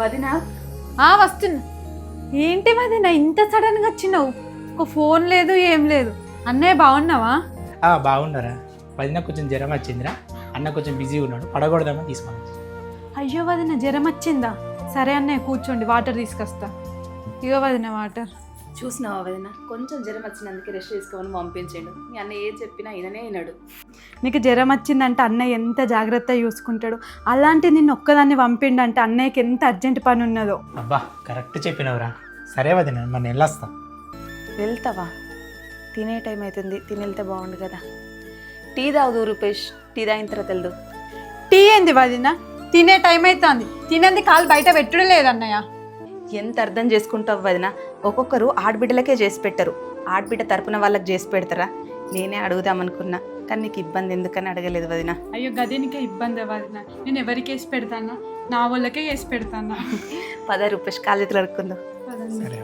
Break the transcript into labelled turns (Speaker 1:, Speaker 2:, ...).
Speaker 1: వదిన
Speaker 2: వస్తున్నా. ఏంటి వదిన ఇంత సడన్గా వచ్చినావు? ఒక ఫోన్ లేదు ఏం లేదు. అన్నయ్య బాగున్నావా?
Speaker 3: బాగున్నారా వదిన? కొంచెం జ్వరం వచ్చిందిరా, అన్న కొంచెం బిజీగా ఉన్నాడు, పడకూడదామని తీసుకున్నాను.
Speaker 2: అయ్యో వదిన జ్వరం వచ్చిందా? సరే అన్నయ్య కూర్చోండి, వాటర్ తీసుకొస్తా. ఇగో వదిన వాటర్.
Speaker 1: చూసినావా వదిన, కొంచెం జ్వరం వచ్చినందుకే రెస్ట్ తీసుకోమని పంపించాడు. మీ అన్న ఏది చెప్పినా ఈయననే విన్నాడు.
Speaker 2: నీకు జ్వరం వచ్చిందంటే అన్నయ్య ఎంత జాగ్రత్తగా చూసుకుంటాడు. అలాంటి నిన్ను ఒక్కదాన్ని పంపిండంటే అన్నయ్యకి ఎంత అర్జెంట్ పని ఉన్నదో.
Speaker 3: అబ్బా కరెక్ట్ చెప్పినవురా. సరే వదిన మన వెళ్ళొస్తా.
Speaker 1: వెళ్తావా? తినే టైం అవుతుంది, తిని వెళ్తే బాగుండు కదా. టీ తాగుదు రూపేష్, టీ తాగిన తర్వాత వెళ్దు.
Speaker 2: టీ ఏంది వదిన? తినే టైం అవుతుంది, తినేది కాలు బయట పెట్టుడు లేదన్నయ్య.
Speaker 1: ఎంత అర్థం చేసుకుంటావు వదిన? ఒక్కొక్కరు ఆడబిడ్డలకే చేసి పెట్టరు, ఆడబిడ్డ తరపున వాళ్ళకి చేసి పెడతారా? నేనే అడుగుదామనుకున్నా, కానీ నీకు ఇబ్బంది ఎందుకని అడగలేదు వదిన.
Speaker 2: అయ్యో గదేనికే ఇబ్బంది వదిన, నేను ఎవరికి వేసి పెడతానా? నా వాళ్ళకే వేసి పెడతానా.
Speaker 1: పద రూపేష్, కాలు చేతులు అడుక్కుందాం.
Speaker 3: సరే